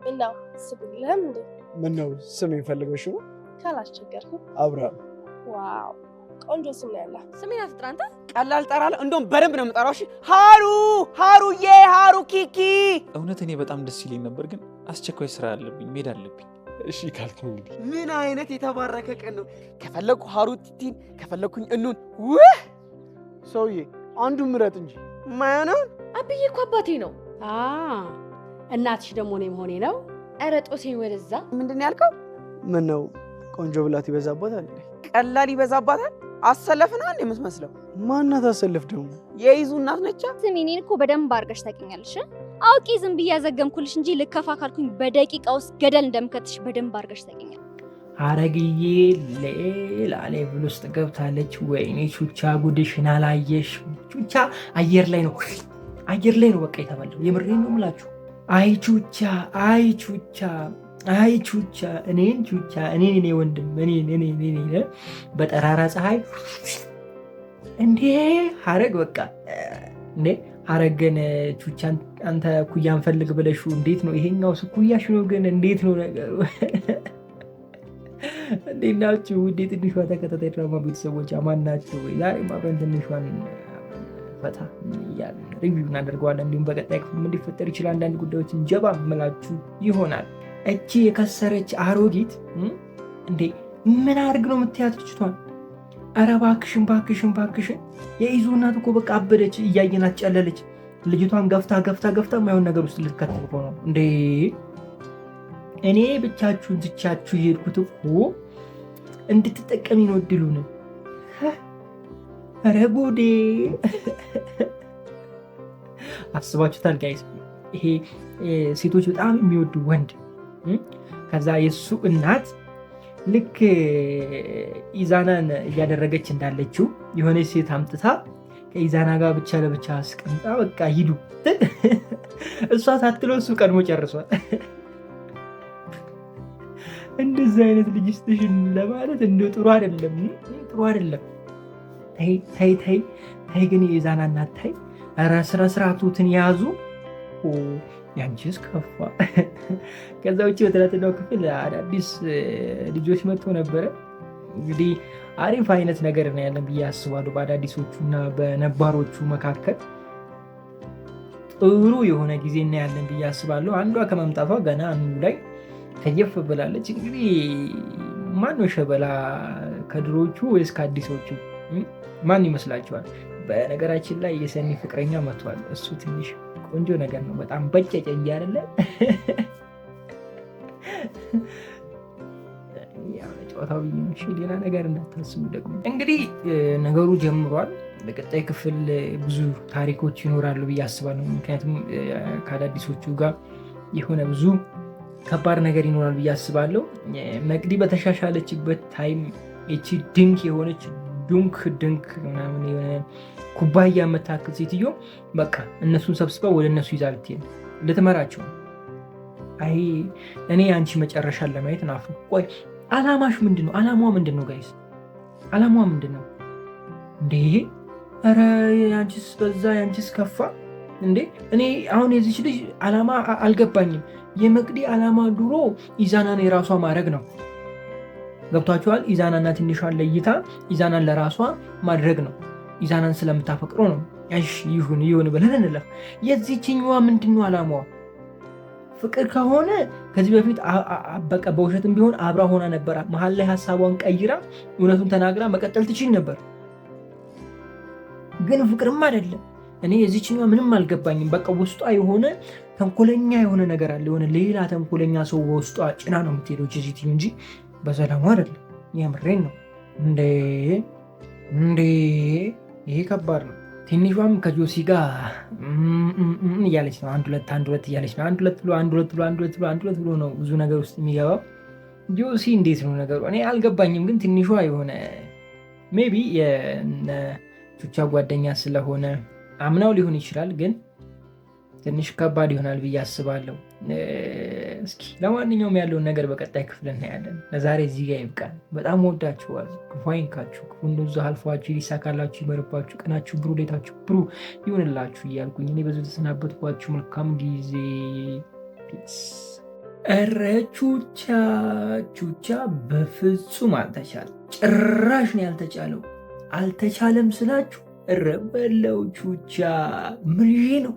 እና ስብልህም እንዴ? ምን ነው ስም ይፈልገሽ ነው? ካላስቸገርኩ አብርሃም። ዋው ቆንጆ ስም ነው ያለ። ስሜን አትጥራ አንተ። ቀላል ጠራለሁ፣ እንደውም በደንብ ነው የምጠራው። እሺ ሃሩ፣ ሃሩዬ፣ ሃሩ ኪኪ። እውነት እኔ በጣም ደስ ይለኝ ነበር፣ ግን አስቸኳይ ስራ አለብኝ፣ መሄድ አለብኝ። እሺ ካልክ እንግዲህ ምን አይነት የተባረከ ቀን ነው! ከፈለኩ ሃሩ ቲቲን፣ ከፈለኩኝ እኑን። ውህ ሰውዬ አንዱ ምረጥ እንጂ ማያነውን። አብዬ እኮ አባቴ ነው። እናትሽ ደግሞ እኔ መሆኔ ነው። ኧረ ጦሴኝ ወደዛ። ምንድን ያልከው? ምን ነው ቆንጆ ብላት ይበዛባታል? ቀላል ይበዛባታል። አሰለፍና እንደ የምትመስለው ማናት? አሰልፍ ደግሞ የይዙ እናት ነቻ። ስሚ እኔን እኮ በደንብ አድርገሽ ታውቂኛለሽ። አውቄ ዝም ብዬ ያዘገምኩልሽ እንጂ ልከፋ ካልኩኝ በደቂቃ ውስጥ ገደል እንደምከትሽ በደንብ አድርገሽ ታውቂኛለሽ። ሐረግዬ ሌላ ሌቭል ውስጥ ገብታለች። ወይኔ ቹቻ ጉድሽን አላየሽ? ቹቻ አየር ላይ ነው በቃ የተባለው። የምሬን ነው የምላችሁ። አይ ቹቻ እኔን ወንድም እኔን በጠራራ ፀሐይ እንዴ ሐረግ በቃ እንዴ ሐረግ ግን ቹቻን አንተ ኩያን ፈልግ ብለሽ እንዴት ነው ይሄኛው ኩያሽ ነው ግን እንዴት ነው ነገሩ? እንዴት ናችሁ? ውዴ ትንሿ ተከታታይ ድራማ ቤተሰቦች አማን ናችሁ? ዛሬ አብረን ትንሿን ፈታ እያልን ሪቪው እናደርገዋለን። እንዲሁም በቀጣይ ክፍል ምን ሊፈጠር ይችላል አንዳንድ ጉዳዮችን ጀባ ምላችሁ ይሆናል። እቺ የከሰረች አሮጊት እንዴ ምን አድርግ ነው የምትያት ልጅቷን? ኧረ እባክሽን የይዙ እናት እኮ በቃ አበደች። እያየናት ጨለለች። ልጅቷን ገፍታ የማይሆን ነገር ውስጥ ልትከተል እኮ ነው እንዴ። እኔ ብቻችሁን ትቻችሁ የሄድኩት እኮ እንድትጠቀሚ ነው እድሉን። ኧረ ጉዴ! አስባችሁታል ጋይስ? ይሄ ሴቶች በጣም የሚወዱ ወንድ ከዛ የሱ እናት ልክ ኢዛናን እያደረገች እንዳለችው የሆነች ሴት አምጥታ ከኢዛና ጋር ብቻ ለብቻ አስቀምጣ በቃ ሂዱ እሷ ሳትለው እሱ ቀድሞ ጨርሷል። እንደዚህ አይነት ልጅስትሽን ለማለት እንደው ጥሩ አይደለም። ተይ ግን የኢዛና እናት ተይ። ኧረ ስነ ስርዓቱን ያዙ። ያንቺስ ከፋ። ከዛ ውጭ በትናንትናው ክፍል አዳዲስ ልጆች መጥተው ነበረ። እንግዲህ አሪፍ አይነት ነገር ነው ያለን ብዬ አስባለሁ። በአዳዲሶቹ እና በነባሮቹ መካከል ጥሩ የሆነ ጊዜ እናያለን ብዬ አስባለሁ። አንዷ ከመምጣቷ ገና አንዱ ላይ ከየፍ ብላለች። እንግዲህ ማነው ሸበላ ከድሮቹ ወይስ ከአዲሶቹ ማን ይመስላችኋል? በነገራችን ላይ የሰኒ ፍቅረኛ መጥቷል። እሱ ትንሽ ቆንጆ ነገር ነው። በጣም በጨጨ እያለ ጨዋታው ሌላ ነገር እንዳታስቡ። ደግሞ እንግዲህ ነገሩ ጀምሯል። በቀጣይ ክፍል ብዙ ታሪኮች ይኖራሉ ብዬ አስባለሁ። ምክንያቱም ከአዳዲሶቹ ጋር የሆነ ብዙ ከባድ ነገር ይኖራል ብዬ አስባለሁ። መቅዲ በተሻሻለችበት ታይም እቺ ድንክ የሆነች ድንክ ምናምን የሆነ ኩባያ የምታክል ሴትዮ በቃ እነሱን ሰብስበው ወደ እነሱ ይዛ ልትሄድ ልትመራቸው። አይ እኔ አንቺ መጨረሻን ለማየት ናፉ። ቆይ አላማሽ ምንድን ነው? አላማዋ ምንድን ነው ጋይስ? አላማዋ ምንድን ነው እንዴ? ኧረ ያንቺስ በዛ፣ ያንቺስ ከፋ እንዴ። እኔ አሁን የዚች ልጅ አላማ አልገባኝም። የመቅዲ አላማ ድሮ ኢዛናን የራሷ ማድረግ ነው። ገብቷችኋል? ኢዛናና ትንሿን ለይታ ኢዛናን ለራሷ ማድረግ ነው። ኢዛናን ስለምታፈቅረው ነው። እሺ ይሁን ብለን እንለፍ። የዚህችኛዋ ምንድን ነው አላማዋ? ፍቅር ከሆነ ከዚህ በፊት በቃ በውሸትም ቢሆን አብራ ሆና ነበር። መሀል ላይ ሀሳቧን ቀይራ እውነቱን ተናግራ መቀጠል ትችል ነበር። ግን ፍቅርም አይደለም። እኔ የዚህችኛዋ ምንም አልገባኝም። በቃ ውስጧ የሆነ ተንኮለኛ የሆነ ነገር አለ። የሆነ ሌላ ተንኮለኛ ሰው በውስጧ ጭና ነው የምትሄደው ጂጂቲ እንጂ በሰላሙ አይደለም። የምሬን ነው እንዴ ይሄ ከባድ ነው። ትንሿም ከጆሲ ጋር እያለች ነው። አንድ ሁለት እያለች ነው። አንድ ሁለት ብሎ ነው ብዙ ነገር ውስጥ የሚገባው። ጆሲ እንዴት ነው ነገሩ? እኔ አልገባኝም። ግን ትንሿ የሆነ ሜቢ የቹቻ ጓደኛ ስለሆነ አምናው ሊሆን ይችላል። ግን ትንሽ ከባድ ይሆናል ብዬ አስባለሁ። እስኪ ለማንኛውም ያለውን ነገር በቀጣይ ክፍል እናያለን። ለዛሬ እዚህ ጋር ይብቃል። በጣም ወዳችኋል። ክፉ አይንካችሁ፣ ክፉ እንደዛ አልፏችሁ፣ ይሳካላችሁ፣ ይመርባችሁ፣ ቀናችሁ ብሩ፣ ሌታችሁ ብሩ ይሁንላችሁ እያልኩኝ እኔ በዚህ ተሰናበትኳችሁ። መልካም ጊዜ። ፒስ ኧረ ቹቻ በፍጹም አልተቻለም። ጭራሽ ነው ያልተቻለው። አልተቻለም ስላችሁ ኧረ በለው ቹቻ ምንዤ ነው።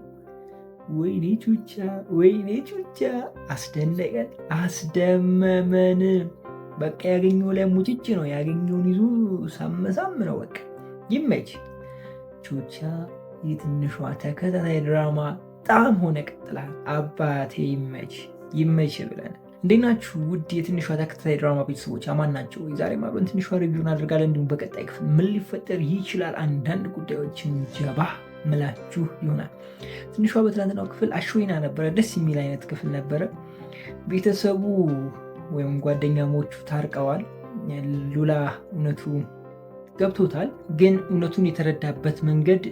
ወይኔ ቹቻ አስደነቀን፣ አስደመመን። በቃ ያገኘው ላይ ሙጭጭ ነው። ያገኘውን ይዞ ሳመሳም ነው። በቃ ይመች ቹቻ። የትንሿ ተከታታይ ድራማ በጣም ሆነ ቀጥላል። አባቴ ይመች ብለን እንዴት ናችሁ ውድ የትንሿ ተከታታይ ድራማ ቤተሰቦች? አማን ናቸው። ዛሬ አብረን ትንሿ ሪቪውን አድርጋለን። እንዲሁም በቀጣይ ክፍል ምን ሊፈጠር ይችላል አንዳንድ ጉዳዮችን ጀባ ምላችሁ ይሆናል። ትንሿ በትናንትናው ክፍል አሽወይና ነበረ። ደስ የሚል አይነት ክፍል ነበረ። ቤተሰቡ ወይም ጓደኛሞቹ ታርቀዋል። ሉላ እውነቱ ገብቶታል፣ ግን እውነቱን የተረዳበት መንገድ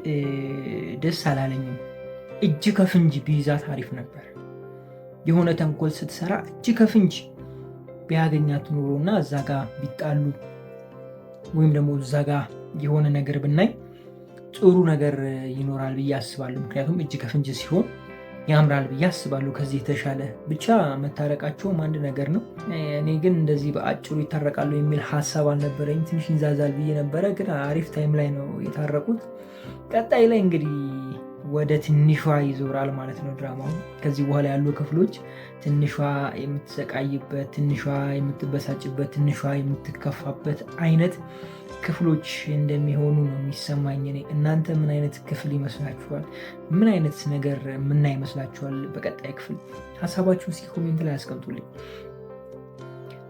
ደስ አላለኝም። እጅ ከፍንጅ ቢይዛት አሪፍ ነበር። የሆነ ተንኮል ስትሰራ እጅ ከፍንጅ ቢያገኛት ኑሮና እዛ ጋ ቢጣሉ ወይም ደግሞ እዛ ጋ የሆነ ነገር ብናይ ጥሩ ነገር ይኖራል ብዬ አስባለሁ። ምክንያቱም እጅ ከፍንጅ ሲሆን ያምራል ብዬ አስባለሁ። ከዚህ የተሻለ ብቻ መታረቃቸውም አንድ ነገር ነው። እኔ ግን እንደዚህ በአጭሩ ይታረቃሉ የሚል ሀሳብ አልነበረኝ። ትንሽ ይንዛዛል ብዬ ነበረ፣ ግን አሪፍ ታይም ላይ ነው የታረቁት። ቀጣይ ላይ እንግዲህ ወደ ትንሿ ይዞራል ማለት ነው ድራማው። ከዚህ በኋላ ያሉ ክፍሎች ትንሿ የምትሰቃይበት፣ ትንሿ የምትበሳጭበት፣ ትንሿ የምትከፋበት አይነት ክፍሎች እንደሚሆኑ ነው የሚሰማኝ። እኔ እናንተ ምን አይነት ክፍል ይመስላችኋል? ምን አይነት ነገር ምናይ ይመስላችኋል? በቀጣይ ክፍል ሀሳባችሁን እስኪ ኮሜንት ላይ ያስቀምጡልኝ።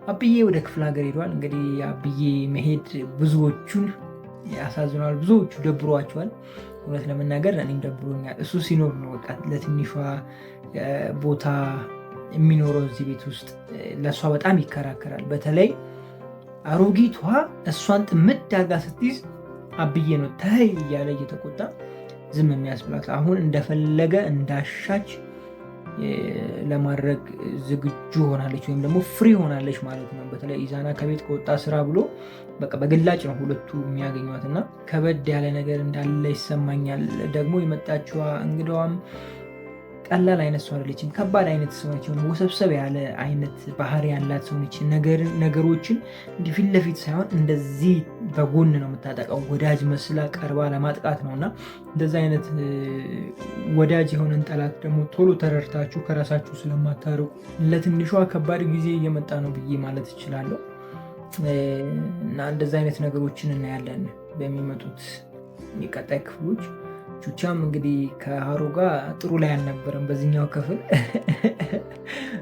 አብዬ ወደ ክፍለ ሀገር ሄዷል። እንግዲህ አብዬ መሄድ ብዙዎቹን ያሳዝነዋል፣ ብዙዎቹ ደብሯቸዋል። እውነት ለመናገር እኔም ደብሮኛል። እሱ ሲኖር ነው በቃ ለትንሿ ቦታ የሚኖረው እዚህ ቤት ውስጥ። ለእሷ በጣም ይከራከራል። በተለይ አሮጊቷ እሷን ጥምድ አድርጋ ስትይዝ አብዬ ነው ተይ እያለ እየተቆጣ ዝም የሚያስብላት። አሁን እንደፈለገ እንዳሻች ለማድረግ ዝግጁ ሆናለች፣ ወይም ደግሞ ፍሪ ሆናለች ማለት ነው። በተለይ ኢዛና ከቤት ከወጣ ስራ ብሎ በቃ በግላጭ ነው ሁለቱ የሚያገኟት እና ከበድ ያለ ነገር እንዳለ ይሰማኛል። ደግሞ የመጣችዋ እንግዳዋም ቀላል አይነት ሰው አይደለችም። ከባድ አይነት ሰው ነች። የሆነ ወሰብሰብ ያለ አይነት ባህሪ ያላት ሰው ነች። ነገሮችን እንዲህ ፊት ለፊት ሳይሆን እንደዚህ በጎን ነው የምታጠቃው። ወዳጅ መስላ ቀርባ ለማጥቃት ነው እና እንደዚ አይነት ወዳጅ የሆነን ጠላት ደግሞ ቶሎ ተረድታችሁ ከራሳችሁ ስለማታርቁ ለትንሿ ከባድ ጊዜ እየመጣ ነው ብዬ ማለት እችላለሁ። እና እንደዚ አይነት ነገሮችን እናያለን በሚመጡት የቀጣይ ክፍሎች። ቹቻም እንግዲህ ከሀሮ ጋር ጥሩ ላይ አልነበረም በዚህኛው ክፍል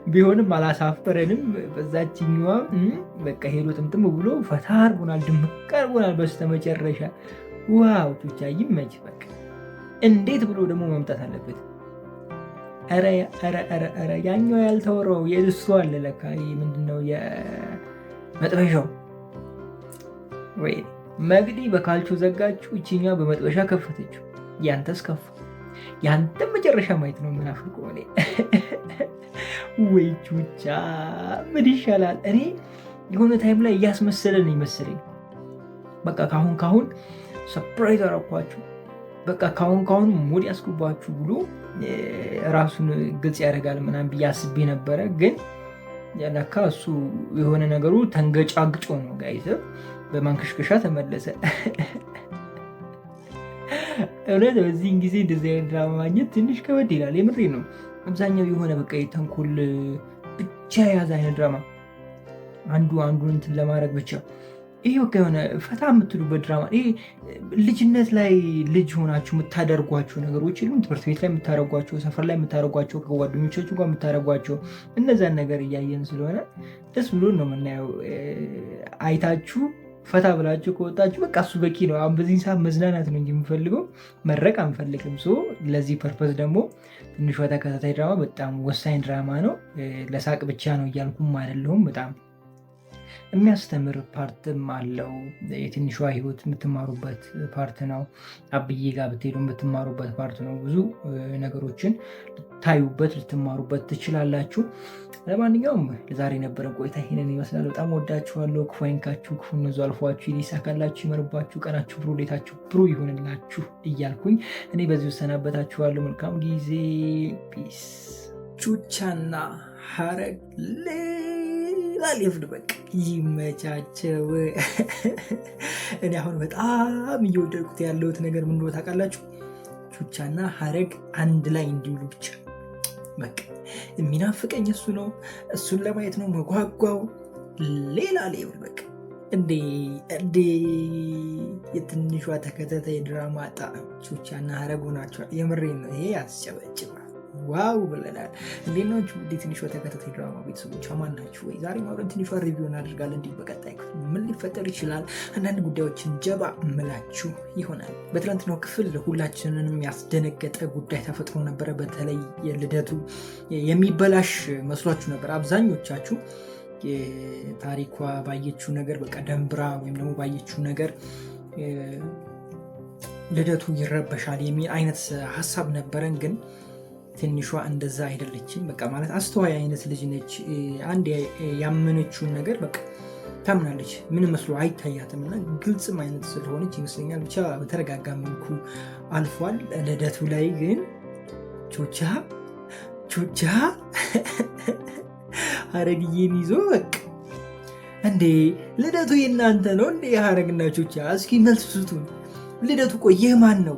ቢሆንም አላሳፈረንም። በዛችኛዋ በቃ ሄዶ ጥምጥም ብሎ ፈታ አድርጎናል፣ ድምቅ አድርጎናል በስተመጨረሻ። ዋው ቹቻ ይመች። በቃ እንዴት ብሎ ደግሞ መምጣት አለበት። ኧረ ያኛው ያልተወራው የእሱ አለ ለካ። ምንድነው የመጥበሻው? ወይ መግዲ በካልቾ ዘጋችሁ፣ እችኛ በመጥበሻ ከፈተችው። ያንተስ ከፋ። ያንተ መጨረሻ ማየት ነው ምናፍቆ። እኔ ወይ ቹቻ ምን ይሻላል? እኔ የሆነ ታይም ላይ እያስመሰለን ይመስለኝ። በቃ ካሁን ሰርፕራይዝ አረኳችሁ፣ በቃ ካሁን ሙድ ያስኩባችሁ ብሎ ራሱን ግልጽ ያደርጋል ምናምን ብዬ አስቤ ነበረ። ግን ለካ እሱ የሆነ ነገሩ ተንገጫግጮ ነው ጋይዘ በማንከሽከሻ ተመለሰ። እውነት በዚህን ጊዜ እንደዚህ አይነት ድራማ ማግኘት ትንሽ ከበድ ይላል። የምሬ ነው። አብዛኛው የሆነ በቃ የተንኮል ብቻ የያዘ አይነት ድራማ፣ አንዱን እንትን ለማድረግ ብቻ። ይሄ በቃ የሆነ ፈታ የምትሉበት ድራማ። ይሄ ልጅነት ላይ ልጅ ሆናችሁ የምታደርጓቸው ነገሮች የሉም? ትምህርት ቤት ላይ የምታደርጓቸው፣ ሰፈር ላይ የምታደርጓቸው፣ ከጓደኞቻችሁ ጋር የምታደርጓቸው እነዛን ነገር እያየን ስለሆነ ደስ ብሎን ነው የምናየው። አይታችሁ ፈታ ብላችሁ ከወጣችሁ በቃ እሱ በቂ ነው። አሁን በዚህ ሰዓት መዝናናት ነው እንጂ የምፈልገው መረቅ አንፈልግም። ለዚህ ፐርፐዝ ደግሞ ትንሿ ተከታታይ ድራማ በጣም ወሳኝ ድራማ ነው። ለሳቅ ብቻ ነው እያልኩም አይደለሁም። በጣም የሚያስተምር ፓርትም አለው። የትንሿ ህይወት የምትማሩበት ፓርት ነው። አብዬ ጋር ብትሄዱ የምትማሩበት ፓርት ነው። ብዙ ነገሮችን ልታዩበት ልትማሩበት ትችላላችሁ። ለማንኛውም ለዛሬ የነበረን ቆይታ ይሄንን ይመስላል። በጣም ወዳችኋለሁ። ክፉ አይንካችሁ፣ ክፉ እነዙ አልፏችሁ፣ ይሳካላችሁ፣ ይመርባችሁ፣ ቀናችሁ ብሩ፣ ሌታችሁ ብሩ ይሆንላችሁ እያልኩኝ እኔ በዚሁ ሰናበታችኋለሁ። መልካም ጊዜ። ፒስ። ቹቻና ሐረግ ሌላ ሌቭል በቃ ይመቻቸው። እኔ አሁን በጣም እየወደድኩት ያለሁት ነገር ምን እንደሆነ ታውቃላችሁ? ቹቻና ሐረግ አንድ ላይ እንዲውሉ ብቻ በቃ የሚናፍቀኝ እሱ ነው። እሱን ለማየት ነው መጓጓው። ሌላ ሌቭል በቃ እንዴ የትንሿ ተከታታይ ድራማ ጣዕም ቹቻና ሐረግ ናቸው። የምሬን ነው። ይሄ ያስጨበጭባል። ዋው ብለናል። እንዴት ናችሁ? ትንሿ ተከታታይ ድራማ ቤተሰቦች አማን ናችሁ ወይ? ዛሬ ማውረን ትንሿ ሪቪው እናደርጋለን። እንዲህ በቀጣይ ክፍል ምን ሊፈጠር ይችላል አንዳንድ ጉዳዮችን ጀባ ምላችሁ ይሆናል። በትናንትናው ክፍል ሁላችንንም ያስደነገጠ ጉዳይ ተፈጥሮ ነበረ። በተለይ የልደቱ የሚበላሽ መስሏችሁ ነበር አብዛኞቻችሁ። ታሪኳ ባየችው ነገር በቃ ደንብራ ወይም ደግሞ ባየችው ነገር ልደቱ ይረበሻል የሚል አይነት ሀሳብ ነበረን። ግን ትንሿ እንደዛ አይደለችም። በቃ ማለት አስተዋይ አይነት ልጅ ነች። አንድ ያመነችውን ነገር በቃ ታምናለች። ምንም መስሎ አይታያትም እና ግልጽም አይነት ስለሆነች ይመስለኛል ብቻ በተረጋጋ መልኩ አልፏል። ልደቱ ላይ ግን ቹቻ ሐረግዬን ይዞ በቃ እንዴ ልደቱ የእናንተ ነው እንዴ? ሐረግና ቹቻ እስኪ መልስ ስጡን። ልደቱ ቆይ የማን ነው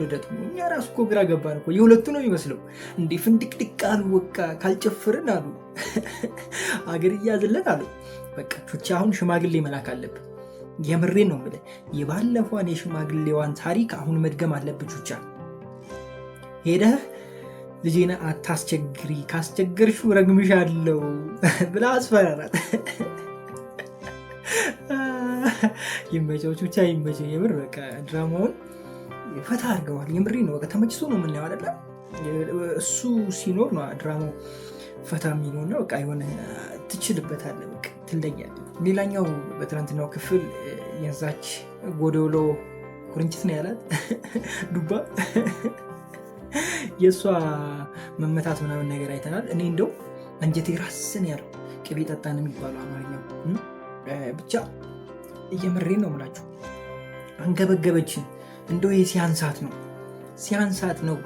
ልደቱ? እኛ ራሱ እኮ ግራ ገባን እኮ። የሁለቱ ነው የሚመስለው እንዴ? ፍንድቅድቅ አሉ። በቃ ካልጨፍርን አሉ አገር እያዝለን አሉ። በቃ ቹቻ አሁን ሽማግሌ መላክ አለብን። የምሬን ነው የምልህ። የባለፈዋን የሽማግሌዋን ታሪክ አሁን መድገም አለብን። ቹቻ ሄደህ ልጄን አታስቸግሪ፣ ካስቸገርሽው ረግምሻለሁ ብላ አስፈራራት። ይመቸው ቹቻ ይመቸው። የምር በቃ ድራማውን ፈታ አድርገዋል። የምሬ ነው። በቃ ተመችቶ ነው የምናየው አይደለ? እሱ ሲኖር ነው ድራማው ፈታ የሚለው ነው። በቃ የሆነ ትችልበታለህ፣ በቃ ትለያለህ። ሌላኛው በትናንትናው ክፍል የዛች ጎዶሎ ኩርንችት ነው ያላት ዱባ የእሷ መመታት ምናምን ነገር አይተናል። እኔ እንደው አንጀቴ ራስን ያለው ቅቤ ጠጣን የሚባለው አማርኛው ብቻ እየመሬን ነው የምላችሁ። አንገበገበችን። እንደው ይሄ ሲያንሳት ነው።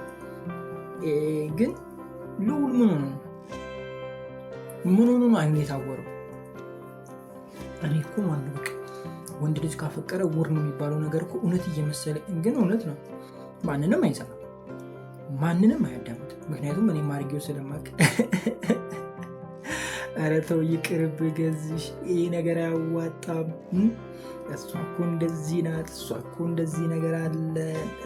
ግን ልውል ምን ሆኖ ነው አይኑ የታወረው? እኔ እኮ ማነው በቃ ወንድ ልጅ ካፈቀረ ውር ነው የሚባለው ነገር እኮ እውነት እየመሰለ ግን እውነት ነው። ማንንም አይሰማም፣ ማንንም አያዳምጥ። ምክንያቱም እኔ ማርጌው ስለማቅ ኧረ ተው ይቅርብ ገዝሽ፣ ይሄ ነገር አያዋጣም። እሷ እኮ እንደዚህ ናት፣ እሷ እኮ እንደዚህ ነገር አለ፣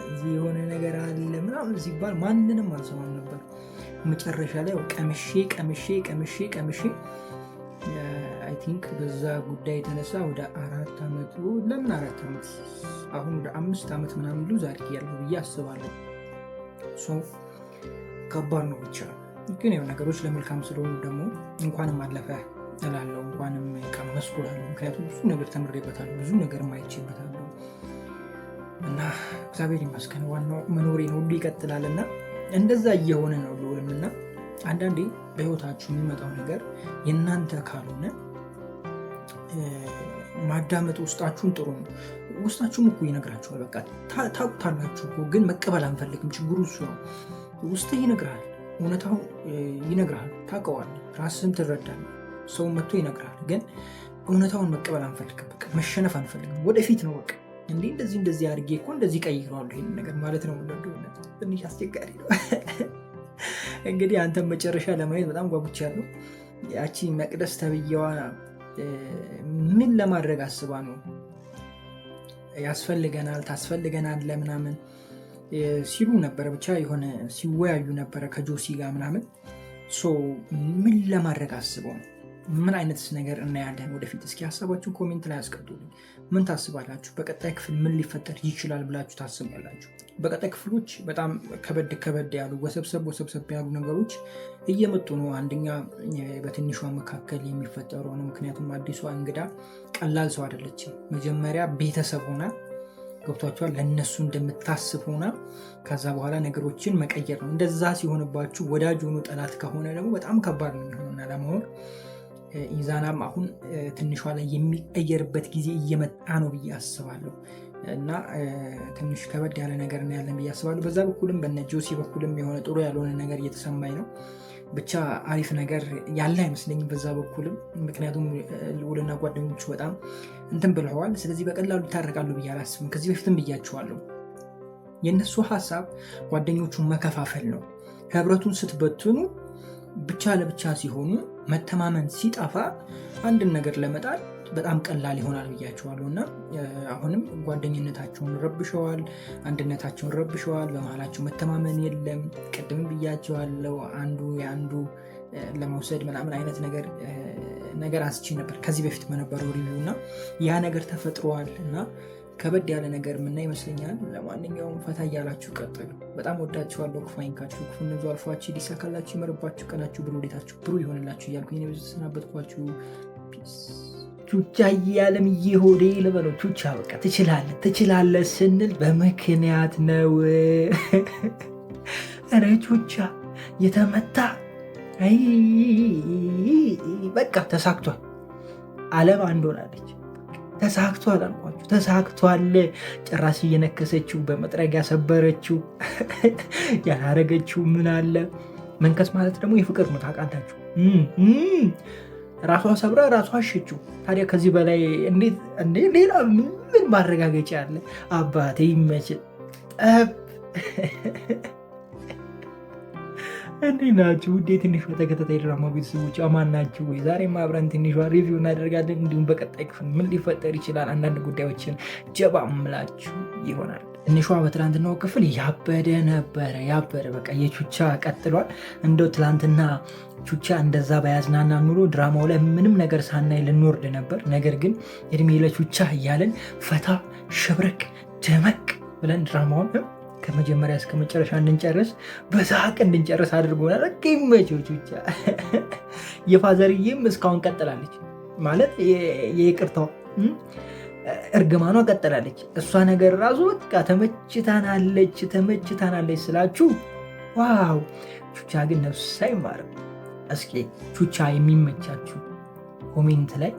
እዚህ የሆነ ነገር አለ ምናምን ሲባል ማንንም አልሰማም ነበር። መጨረሻ ላይ ቀምሼ አይ ቲንክ በዛ ጉዳይ የተነሳ ወደ 4 ዓመት ለምን 4 ዓመት አሁን ወደ 5 ዓመት ምናምን ሉዝ አድርጌያለሁ ብዬ አስባለሁ። ከባድ ነው። ብቻ ግን ያው ነገሮች ለመልካም ስለሆኑ ደግሞ እንኳንም አለፈ እላለሁ፣ እንኳንም ቀመስኩ እላለሁ። ምክንያቱም ብዙ ነገር ተምሬበታለሁ፣ ብዙ ነገር ማይቼበታለሁ እና እግዚአብሔር ይመስገን። ዋናው መኖሬ ነው፣ ሁሉ ይቀጥላል እና እንደዛ እየሆነ ነው ልውልም እና አንዳንዴ በህይወታችሁ የሚመጣው ነገር የእናንተ ካልሆነ ማዳመጥ ውስጣችሁን ጥሩ ነው። ውስጣችሁም እኮ ይነግራችኋል። በቃ ታውቁታላችሁ እኮ ግን መቀበል አንፈልግም። ችግሩ እሱ ነው። ውስጥህ ይነግርሃል፣ እውነታው ይነግርሃል፣ ታውቀዋለህ፣ ራስህም ትረዳለህ። ሰው መጥቶ ይነግርሃል፣ ግን እውነታውን መቀበል አንፈልግም። በቃ መሸነፍ አንፈልግም። ወደፊት ነው በቃ እንደዚህ አድርጌ እኮ እንደዚህ ቀይረዋለሁ ይሄን ነገር ማለት ነው። ትንሽ አስቸጋሪ ነው። እንግዲህ አንተም መጨረሻ ለማየት በጣም ጓጉቻለሁ። ያቺ መቅደስ ተብዬዋ ምን ለማድረግ አስባ ነው? ታስፈልገናል ለምናምን ሲሉ ነበረ። ብቻ የሆነ ሲወያዩ ነበረ ከጆሲ ጋር ምናምን። ምን ለማድረግ አስበው ነው? ምን አይነት ነገር እናያለን ወደፊት? እስኪ ሀሳባችሁ ኮሜንት ላይ አስቀምጡልኝ። ምን ታስባላችሁ? በቀጣይ ክፍል ምን ሊፈጠር ይችላል ብላችሁ ታስባላችሁ? በቀጣይ ክፍሎች በጣም ከበድ ያሉ ወሰብሰብ ያሉ ነገሮች እየመጡ ነው። አንደኛ በትንሿ መካከል የሚፈጠረው ነው። ምክንያቱም አዲሷ እንግዳ ቀላል ሰው አይደለችም። መጀመሪያ ቤተሰብ ሆና ገብቷቸዋል፣ ለእነሱ እንደምታስብ ሆና ከዛ በኋላ ነገሮችን መቀየር ነው። እንደዛ ሲሆንባችሁ ወዳጅ ሆኖ ጠላት ከሆነ ደግሞ በጣም ከባድ ነው የሚሆነና ለመሆን ኢዛናም አሁን ትንሿ ላይ የሚቀየርበት ጊዜ እየመጣ ነው ብዬ አስባለሁ እና ትንሽ ከበድ ያለ ነገር እናያለን ብዬ አስባለሁ። በዛ በኩልም በነ ጆሲ በኩልም የሆነ ጥሩ ያልሆነ ነገር እየተሰማኝ ነው። ብቻ አሪፍ ነገር ያለ አይመስለኝም በዛ በኩልም። ምክንያቱም ልዑልና ጓደኞቹ በጣም እንትን ብለዋል። ስለዚህ በቀላሉ ይታረቃሉ ብዬ አላስብም። ከዚህ በፊትም ብያቸዋለሁ። የእነሱ ሀሳብ ጓደኞቹን መከፋፈል ነው። ህብረቱን ስትበትኑ ብቻ ለብቻ ሲሆኑ መተማመን ሲጠፋ አንድን ነገር ለመጣል በጣም ቀላል ይሆናል ብያቸዋለሁ እና አሁንም ጓደኝነታቸውን ረብሸዋል፣ አንድነታቸውን ረብሸዋል። በመሀላቸው መተማመን የለም። ቅድም ብያቸዋለሁ አንዱ የአንዱ ለመውሰድ ምናምን አይነት ነገር አንስቼ ነበር ከዚህ በፊት በነበረው ሪቪው እና ያ ነገር ተፈጥሯል እና ከበድ ያለ ነገር ምና ይመስለኛል። ለማንኛውም ፈታ እያላችሁ ቀጥሉ። በጣም ወዳችኋለሁ። ክፉ አይንካችሁ፣ ክፉ እነዙ አልፏችሁ፣ ሊሳካላችሁ፣ ይመርባችሁ፣ ቀናችሁ ብሩ፣ ወዴታችሁ ብሩ ይሆንላችሁ እያልኩኝ ብዙ ተሰናበትኳችሁ። ፒስ። ቹቻ እያለምዬ ሆዴ ልበለው። ቹቻ በቃ ትችላለህ ስንል በምክንያት ነው። ኧረ ቹቻ የተመታ በቃ ተሳክቷል። ዓለም አንድ ሆናለች። ተሳክቷል አልኳችሁ፣ ተሳክቷል። ጭራሽ እየነከሰችው በመጥረጊያ ሰበረችው። ያላረገችው ምን አለ? መንከስ ማለት ደግሞ የፍቅር ነው ታውቃላችሁ። ራሷ ሰብራ ራሷ አሸችው። ታዲያ ከዚህ በላይ እንዴት ሌላ ምን ማረጋገጫ አለ? አባቴ ይመችል። እንዴት ናችሁ? ውዴ ትንሿ ተከታታይ ድራማ ቤተሰቦች አማን ናችሁ ወይ? ዛሬም አብረን ትንሿ ሪቪው እናደርጋለን። እንዲሁም በቀጣይ ክፍል ምን ሊፈጠር ይችላል አንዳንድ ጉዳዮችን ጀባ ምላችሁ ይሆናል። ትንሿ በትላንትናው ክፍል ያበደ ነበረ። በቃ የቹቻ ቀጥሏል። እንደው ትላንትና ቹቻ እንደዛ በያዝናና ኑሮ ድራማው ላይ ምንም ነገር ሳናይ ልንወርድ ነበር። ነገር ግን እድሜ ለቹቻ እያለን ፈታ ሸብረቅ ደመቅ ብለን ድራማውን ከመጀመሪያ እስከ መጨረሻ እንድንጨርስ በሳቅ እንድንጨርስ አድርጎናል። ይመቸው ቹቻ። የፋዘርዬም እስካሁን ቀጥላለች ማለት የይቅርታው እርግማኗ ቀጥላለች። እሷ ነገር ራሱ በቃ ተመችታናለች ስላችሁ ዋው። ቹቻ ግን ነፍስ አይማርም። እስኪ ቹቻ የሚመቻችሁ ኮሜንት ላይ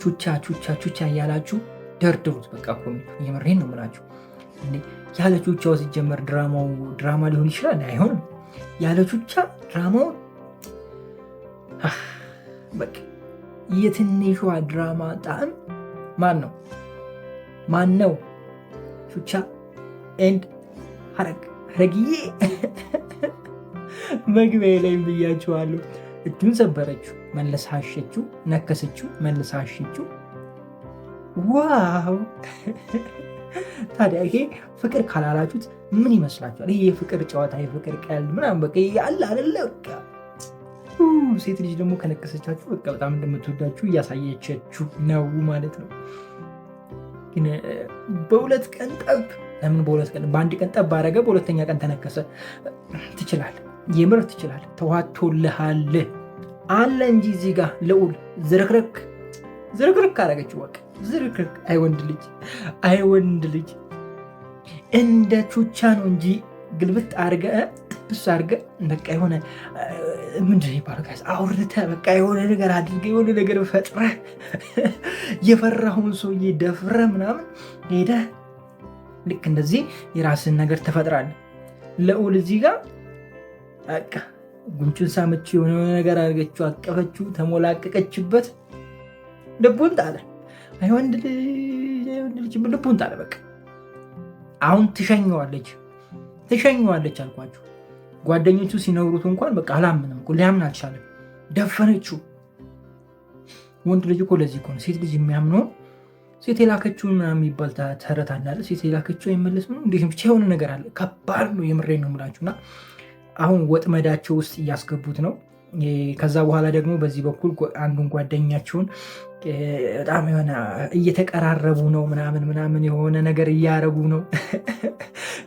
ቹቻ እያላችሁ ደርድሩት። በቃ ኮሜንት የምሬን ነው የምላችሁ። ያለ ቹቻው ሲጀመር ድራማ ሊሆን ይችላል? አይሆንም። ያለ ቹቻ ድራማው በቃ የትንሿ ድራማ ጣዕም ማን ነው? ቹቻ ኤንድ ሀረግዬ። መግቢያ ላይ ብያችኋለሁ። እጁን ሰበረችው፣ መለሳ አሸችው፣ ነከሰችው፣ መለሳ አሸችው። ዋው! ታዲያ ይሄ ፍቅር ካላላችሁት ምን ይመስላችኋል? ይሄ የፍቅር ጨዋታ፣ የፍቅር ቀልድ ምናምን በቃ ያለ አይደለ? በቃ ሴት ልጅ ደግሞ ከነከሰቻችሁ በቃ በጣም እንደምትወዳችሁ እያሳየቻችሁ ነው ማለት ነው። ግን በሁለት ቀን ጠብ፣ ለምን በሁለት ቀን? በአንድ ቀን ጠብ አደረገ፣ በሁለተኛ ቀን ተነከሰ። ትችላለህ፣ የምር ትችላለህ። ተዋቶልሃል አለ እንጂ እዚህ ጋር ልዑል ዝርክርክ አደረገችው። በቃ ዝርክርክ። አይወንድ ልጅ እንደ ቹቻ ነው እንጂ ግልብጥ አድርገህ ብስ አድርገህ በቃ የሆነ ምንድን ይባላል አውርተህ በቃ የሆነ ነገር አድርገህ የሆነ ነገር ፈጥረህ የፈራኸውን ሰውዬ ደፍረህ ምናምን ሄደህ ልክ እንደዚህ የራስን ነገር ትፈጥራለህ። ልዑል እዚህ ጋር በቃ ጉንጩን ሳመችው፣ የሆነ ነገር አድርገችው፣ አቀፈችው፣ ተሞላቀቀችበት፣ ልቡን ጣለ። አይወንድ ልጅ ልቡን ጣለ። በቃ አሁን ትሸኘዋለች አልኳችሁ። ጓደኞቹ ሲነግሩት እንኳን በቃ አላምንም እኮ ሊያምን አልቻለም። ደፈነችው። ወንድ ልጅ እኮ ለዚህ እኮ ነው ሴት ልጅ የሚያምነው። ሴት የላከችው ምናምን የሚባል ተረት አለ። ሴት የላከችው አይመለስም ነው እንዴት ብቻ የሆነ ነገር አለ። ከባድ ነው፣ የምሬን ነው የምላችሁና አሁን ወጥመዳቸው ውስጥ እያስገቡት ነው። ከዛ በኋላ ደግሞ በዚህ በኩል አንዱን ጓደኛቸውን በጣም የሆነ እየተቀራረቡ ነው ምናምን የሆነ ነገር እያረጉ ነው።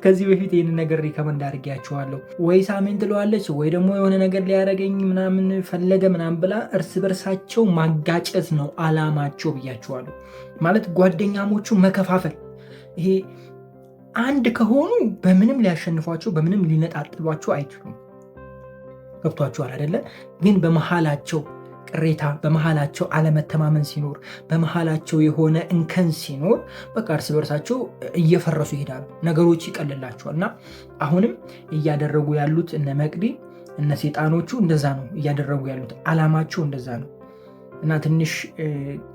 ከዚህ በፊት ይህን ነገር ሪከመንድ አድርጌያቸዋለሁ። ወይ ሳሜን ትለዋለች ወይ ደግሞ የሆነ ነገር ሊያደርገኝ ምናምን ፈለገ ምናምን ብላ እርስ በርሳቸው ማጋጨት ነው አላማቸው ብያቸዋለሁ። ማለት ጓደኛሞቹ መከፋፈል። ይሄ አንድ ከሆኑ በምንም ሊያሸንፏቸው በምንም ሊነጣጥሏቸው አይችሉም። ገብቷቸዋል አይደለ? ግን በመሃላቸው ቅሬታ፣ በመሃላቸው አለመተማመን ሲኖር፣ በመሃላቸው የሆነ እንከን ሲኖር በቃ እርስ በርሳቸው እየፈረሱ ይሄዳሉ፣ ነገሮች ይቀልላቸዋል። እና አሁንም እያደረጉ ያሉት እነ መቅዲ እነ ሴጣኖቹ እንደዛ ነው እያደረጉ ያሉት። አላማቸው እንደዛ ነው እና ትንሽ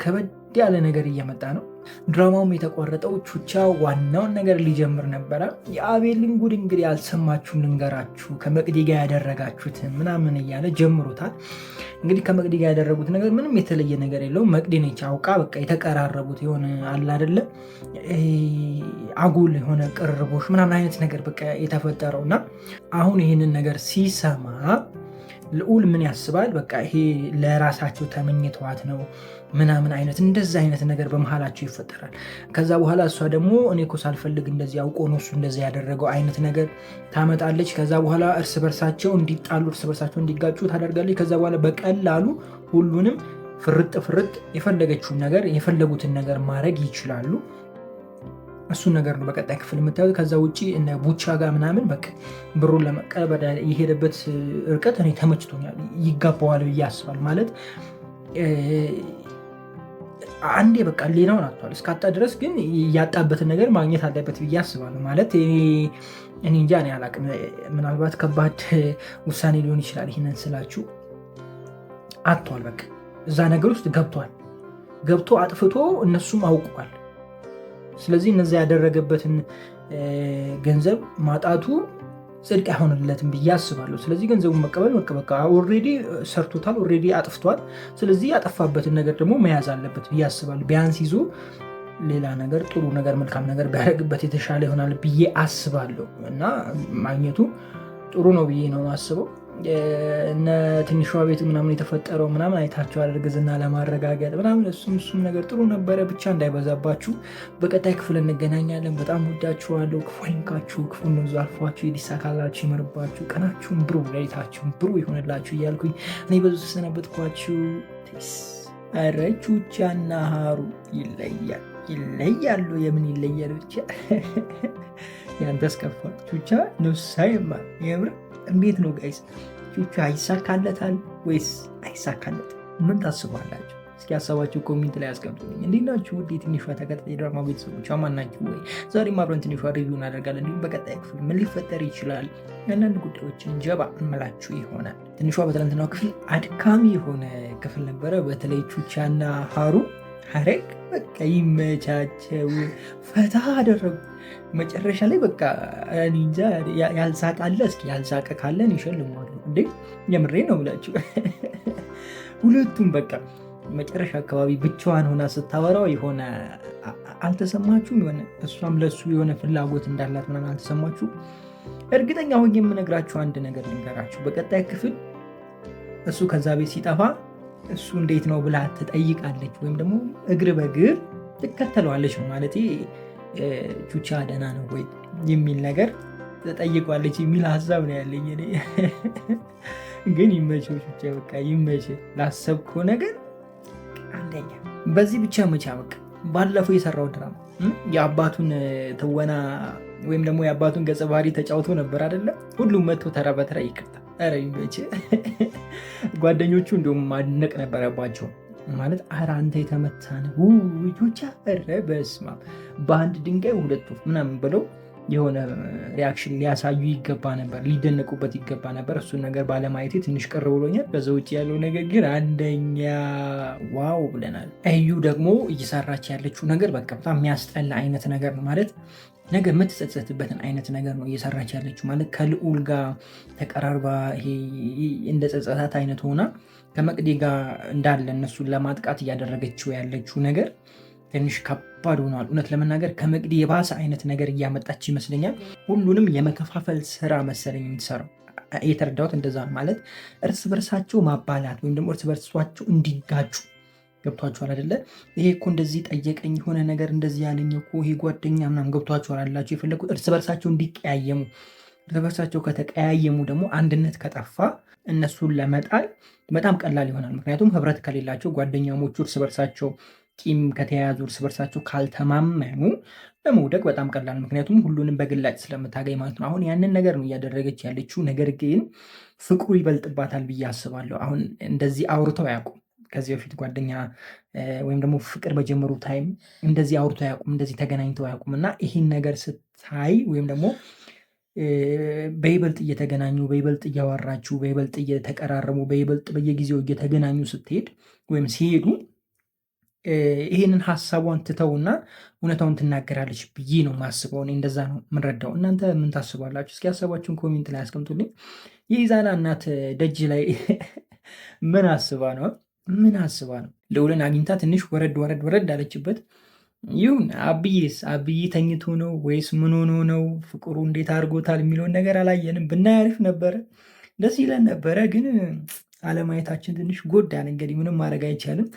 ከበድ ያለ ነገር እየመጣ ነው። ድራማውም የተቋረጠው ቹቻ ዋናውን ነገር ሊጀምር ነበረ። የአቤልን ጉድ እንግዲህ ያልሰማችሁም ልንገራችሁ፣ ከመቅዲ ጋር ያደረጋችሁት ምናምን እያለ ጀምሮታል። እንግዲህ ከመቅዲ ጋር ያደረጉት ነገር ምንም የተለየ ነገር የለውም። መቅዲ ነች አውቃ በቃ የተቀራረቡት የሆነ አለ አይደለ አጉል የሆነ ቅርርቦሽ ምናምን አይነት ነገር በቃ የተፈጠረው እና አሁን ይህንን ነገር ሲሰማ ልዑል ምን ያስባል? በቃ ይሄ ለራሳቸው ተመኝተዋት ነው ምናምን አይነት እንደዛ አይነት ነገር በመሀላቸው ይፈጠራል። ከዛ በኋላ እሷ ደግሞ እኔ እኮ ሳልፈልግ እንደዚህ አውቆ ነው እሱ እንደዚህ ያደረገው አይነት ነገር ታመጣለች። ከዛ በኋላ እርስ በርሳቸው እንዲጣሉ፣ እርስ በርሳቸው እንዲጋጩ ታደርጋለች። ከዛ በኋላ በቀላሉ ሁሉንም ፍርጥ የፈለገችውን ነገር የፈለጉትን ነገር ማድረግ ይችላሉ። እሱን ነገር ነው በቀጣይ ክፍል የምታዩት። ከዛ ውጭ እነ ቡቻ ጋር ምናምን በቃ ብሩን ለመቀበል የሄደበት እርቀት እኔ ተመችቶኛል። ይጋባዋል ብዬ አስባለሁ። ማለት አንዴ በቃ ሌላውን አጥቷል። እስካጣ ድረስ ግን ያጣበትን ነገር ማግኘት አለበት ብዬ አስባለሁ። ማለት እኔ እንጃ እኔ አላቅም። ምናልባት ከባድ ውሳኔ ሊሆን ይችላል። ይህንን ስላችሁ አጥቷል። በቃ እዛ ነገር ውስጥ ገብቶ አጥፍቶ እነሱም አውቀዋል። ስለዚህ እነዛ ያደረገበትን ገንዘብ ማጣቱ ጽድቅ አይሆንለትም ብዬ አስባለሁ። ስለዚህ ገንዘቡን መቀበል በቃ ኦልሬዲ ሰርቶታል፣ ኦልሬዲ አጥፍቷል። ስለዚህ ያጠፋበትን ነገር ደግሞ መያዝ አለበት ብዬ አስባለሁ። ቢያንስ ይዞ ሌላ ነገር ጥሩ ነገር መልካም ነገር ቢያደርግበት የተሻለ ይሆናል ብዬ አስባለሁ እና ማግኘቱ ጥሩ ነው ብዬ ነው የማስበው። እነ ትንሿ ቤት ምናምን የተፈጠረው ምናምን አይታችኋል፣ እርግዝና ለማረጋገጥ ምናምን እሱም ነገር ጥሩ ነበረ። ብቻ እንዳይበዛባችሁ በቀጣይ ክፍል እንገናኛለን። በጣም ወዳችኋለሁ። ክፉ አይንካችሁ፣ ክፉ ነው አልፏችሁ፣ ይዲሳካላችሁ፣ ይመርባችሁ፣ ቀናችሁን ብሩ፣ ሌሊታችሁን ብሩ ይሆንላችሁ እያልኩኝ እኔ በዙ ተሰናበትኳችሁ። ኧረ ቹቻና ሀሩ ይለያሉ። የምን ይለያሉ? ብቻ ያንተስ ከፋ። ቹቻ ነፍሳይማ የምር እንዴት ነው ጋይስ? ቹቻ ይሳካለታል ወይስ አይሳካለት? ምን ታስባላችሁ? እስኪ ሀሳባችሁ ኮሜንት ላይ አስቀምጡልኝ። እንዴት ናችሁ? ውድ የትንሿ ተከታታይ ድራማ ቤተሰቦች አማን ናችሁ ወይ? ዛሬም አብረን ትንሿ ሪቪው እናደርጋለን። እንዲሁም በቀጣይ ክፍል ምን ሊፈጠር ይችላል አንዳንድ ጉዳዮችን ጀባ እንመላችሁ ይሆናል። ትንሿ በትናንትናው ክፍል አድካሚ የሆነ ክፍል ነበረ። በተለይ ቹቻና ሀሩ ሀረግ በቃ ይመቻቸው፣ ፈታ አደረጉ። መጨረሻ ላይ በቃ እንጃ ያልሳቃለ እስኪ ያልሳቀ ካለን ይሸልማሉ እንዴ! የምሬ ነው ብላችሁ ሁለቱም በቃ መጨረሻ አካባቢ ብቻዋን ሆና ስታወራው የሆነ አልተሰማችሁም? የሆነ እሷም ለሱ የሆነ ፍላጎት እንዳላት ምናምን አልተሰማችሁ? እርግጠኛ ሆኜ የምነግራችሁ አንድ ነገር ልንገራችሁ። በቀጣይ ክፍል እሱ ከዛ ቤት ሲጠፋ እሱ እንዴት ነው ብላ ትጠይቃለች፣ ወይም ደግሞ እግር በእግር ትከተለዋለች ነው ማለት ቹቻ ደህና ነው ወይ የሚል ነገር ተጠይቋለች የሚል ሀሳብ ነው ያለኝ እኔ። ግን ይመቸው ቹቻ፣ በቃ ይመቸው ላሰብከው ነገር አንደኛ። በዚህ ብቻ መቻ በቃ ባለፈው የሰራው ድራማ የአባቱን ትወና ወይም ደግሞ የአባቱን ገጸ ባህሪ ተጫውቶ ነበር አይደለም? ሁሉም መጥቶ ተራ በተራ ይቅርታ። ኧረ ይመቸው። ጓደኞቹ እንዲሁም ማድነቅ ነበረባቸው። ማለት ኧረ አንተ የተመታን ቹቻ፣ ኧረ በስመ አብ በአንድ ድንጋይ ሁለት ወፍ ምናምን ብለው የሆነ ሪያክሽን ሊያሳዩ ይገባ ነበር፣ ሊደነቁበት ይገባ ነበር። እሱን ነገር ባለማየቴ ትንሽ ቅር ብሎኛል። በዛ ውጭ ያለው ነገር ግን አንደኛ ዋው ብለናል። እዩ ደግሞ እየሰራች ያለችው ነገር በቃ በጣም የሚያስጠላ አይነት ነገር ነው። ማለት ነገር የምትጸጸትበትን አይነት ነገር ነው እየሰራች ያለችው። ማለት ከልዑል ጋር ተቀራርባ ይሄ እንደ ጸጸታት አይነት ሆና ከመቅዲ ጋር እንዳለ እነሱን ለማጥቃት እያደረገችው ያለችው ነገር ትንሽ ከባድ ሆኗል። እውነት ለመናገር ከመቅዲ የባሰ አይነት ነገር እያመጣች ይመስለኛል። ሁሉንም የመከፋፈል ስራ መሰለኝ የምትሰራው። የተረዳሁት እንደዛ ነው። ማለት እርስ በርሳቸው ማባላት ወይም ደግሞ እርስ በርሳቸው እንዲጋጩ። ገብቷችኋል አይደለ? ይሄ እኮ እንደዚህ ጠየቀኝ የሆነ ነገር እንደዚህ ያለኝ እኮ ይሄ ጓደኛ ምናምን። ገብቷችኋል አላቸው የፈለጉት እርስ በርሳቸው እንዲቀያየሙ። እርስ በርሳቸው ከተቀያየሙ ደግሞ አንድነት ከጠፋ እነሱን ለመጣል በጣም ቀላል ይሆናል። ምክንያቱም ህብረት ከሌላቸው ጓደኛሞቹ እርስ በርሳቸው ቂም ከተያያዙ እርስ በርሳቸው ካልተማመኑ ለመውደቅ በጣም ቀላል፣ ምክንያቱም ሁሉንም በግላጭ ስለምታገኝ ማለት ነው። አሁን ያንን ነገር ነው እያደረገች ያለችው። ነገር ግን ፍቅሩ ይበልጥባታል ብዬ አስባለሁ። አሁን እንደዚህ አውርተው አያውቁም ከዚህ በፊት ጓደኛ ወይም ደግሞ ፍቅር በጀመሩ ታይም እንደዚህ አውርተው አያውቁም፣ እንደዚህ ተገናኝተው አያውቁም። እና ይህን ነገር ስታይ ወይም ደግሞ በይበልጥ እየተገናኙ በይበልጥ እያወራችሁ በይበልጥ እየተቀራረቡ በይበልጥ በየጊዜው እየተገናኙ ስትሄድ ወይም ሲሄዱ ይህንን ሀሳቧን ትተውና እውነታውን ትናገራለች ብዬ ነው የማስበው። እኔ እንደዛ ነው የምንረዳው። እናንተ ምን ታስባላችሁ? እስኪ ሀሳባችሁን ኮሜንት ላይ አስቀምጡልኝ። የኢዛና እናት ደጅ ላይ ምን አስባ ነው ልዑልን አግኝታ ትንሽ ወረድ አለችበት። ይሁን አብዬ ተኝቶ ነው ወይስ ምን ሆኖ ነው? ፍቅሩ እንዴት አድርጎታል የሚለውን ነገር አላየንም። ብናይ አሪፍ ነበረ፣ ደስ ይለን ነበረ። ግን አለማየታችን ትንሽ ጎዳን። እንግዲህ ምንም ማድረግ አይቻልም።